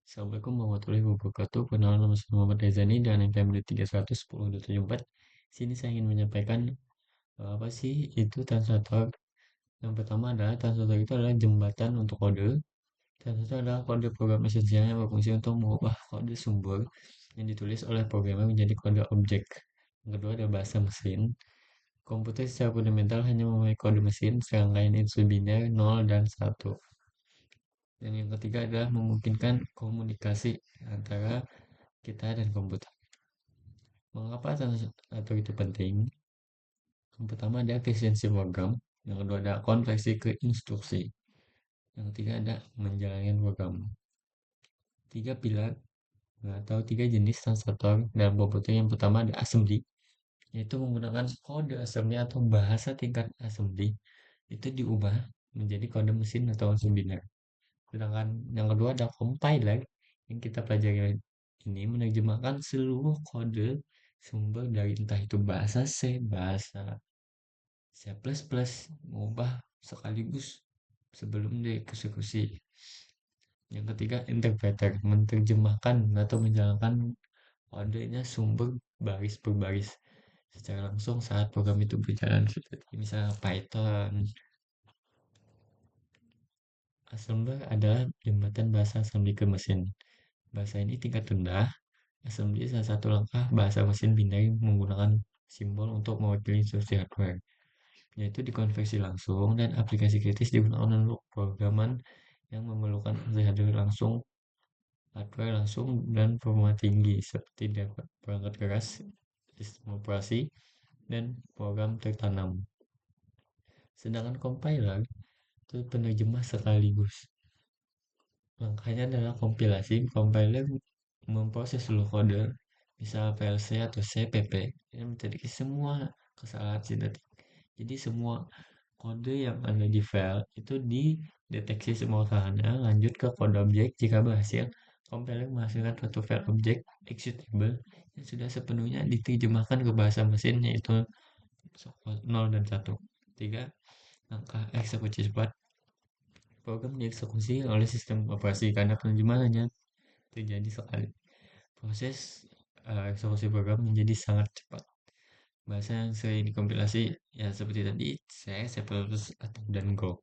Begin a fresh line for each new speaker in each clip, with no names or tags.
Assalamualaikum warahmatullahi wabarakatuh. Perkenalkan nama saya Muhammad Rezani dan NPM 310.74. Sini saya ingin menyampaikan apa sih itu translator. Yang pertama adalah translator itu adalah jembatan untuk kode. Translator adalah kode program esensial yang berfungsi untuk mengubah kode sumber yang ditulis oleh programmer menjadi kode objek. Yang kedua adalah bahasa mesin. Komputer secara fundamental hanya memiliki kode mesin, serangkaian instruksi biner 0 dan 1. Dan yang ketiga adalah memungkinkan komunikasi antara kita dan komputer. Mengapa translator itu penting? Yang pertama ada efisiensi program, yang kedua ada konversi ke instruksi, yang ketiga ada menjalankan program. Tiga pilar atau tiga jenis translator dalam komputer. Yang pertama ada assembly, yaitu menggunakan kode assembly atau bahasa tingkat assembly itu diubah menjadi kode mesin atau biner. Sedangkan yang kedua ada compiler, yang kita pelajari ini menerjemahkan seluruh kode sumber dari entah itu bahasa C, bahasa C++, mengubah sekaligus sebelum dieksekusi. Yang ketiga, interpreter, menerjemahkan atau menjalankan kodenya sumber baris per baris secara langsung saat program itu berjalan, seperti misalnya Python. Assembler adalah jembatan bahasa assembly ke mesin. Bahasa ini tingkat rendah. Assembly salah satu langkah bahasa mesin binary menggunakan simbol untuk mewakili instruksi hardware, yaitu dikonversi langsung, dan aplikasi kritis digunakan untuk programan yang memerlukan hardware langsung, dan performa tinggi seperti perangkat keras, sistem operasi, dan program tertanam. Sedangkan compiler itu penerjemah sekaligus. Langkahnya adalah kompilasi. Compiler memproses seluruh kode, misal VLC atau CPP, yang menjadi semua kesalahan sintaktik. Jadi semua kode yang ada di file itu dideteksi semua kesalahannya, lanjut ke kode objek. Jika berhasil, compiler menghasilkan suatu file objek executable yang sudah sepenuhnya diterjemahkan ke bahasa mesin, yaitu 0 dan 1. 3. Langkah eksekusi cepat. Program dieksekusi oleh sistem operasi karena penerjemahannya terjadi sekali. Proses eksekusi program menjadi sangat cepat. Bahasa yang sering dikompilasi ya seperti tadi C, C++, atau dan Go.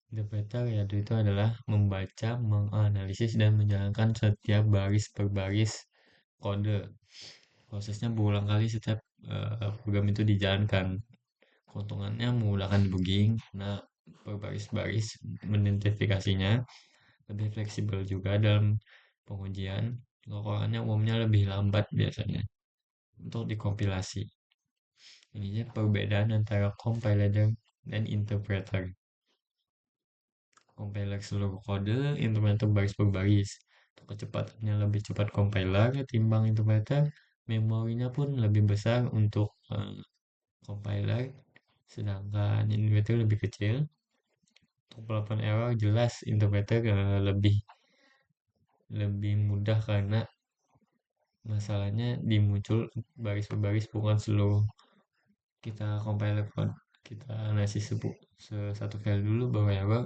Interpreter yaitu itu adalah membaca, menganalisis, dan menjalankan setiap baris per baris kode. Prosesnya berulang kali setiap program itu dijalankan. Keuntungannya memudahkan debugging, karena per baris-baris mengidentifikasinya, lebih fleksibel juga dalam pengujian. Kekurangannya umumnya lebih lambat biasanya untuk dikompilasi. Ininya perbedaan antara compiler dan interpreter. Compiler seluruh kode, interpreter baris per baris. Untuk kecepatannya lebih cepat compiler ketimbang interpreter, memorinya pun lebih besar untuk compiler, sedangkan interpreter lebih kecil. Untuk pelaporan error jelas interpreter lebih mudah karena masalahnya dimuncul baris per baris, bukan seluruh kita compiler code. Kita analisis satu file dulu baru error,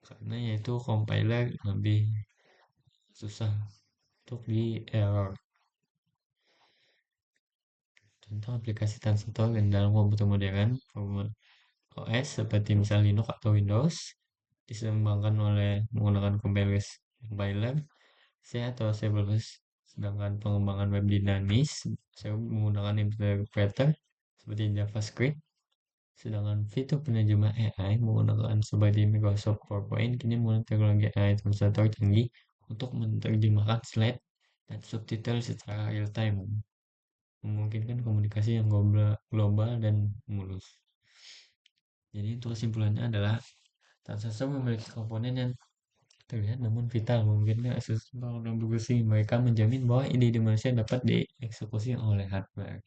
karena yaitu compiler lebih susah untuk di error. Contoh aplikasi translator yang dalam komputer modern OS seperti misalnya Linux atau Windows dikembangkan oleh menggunakan compiler C atau C++. Sedangkan pengembangan web dinamis saya menggunakan interpreter seperti JavaScript. Sedangkan fitur penerjemah AI menggunakan seperti Microsoft PowerPoint kini menggunakan teknologi AI translator canggih untuk menerjemahkan slide dan subtitle secara real time, memungkinkan komunikasi yang global dan mulus. Jadi untuk kesimpulannya adalah translator memiliki komponen yang terlihat namun vital, memungkinkan akses dan berfungsi. Mereka menjamin bahwa ide-ide manusia dapat dieksekusi oleh hardware.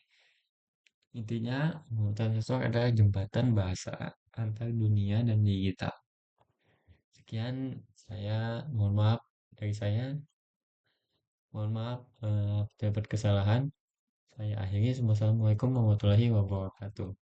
Intinya, translator adalah jembatan bahasa antar dunia dan digital. Sekian, mohon maaf dari saya. Mohon maaf terdapat kesalahan. Saya akhiri. Wassalamualaikum warahmatullahi wabarakatuh.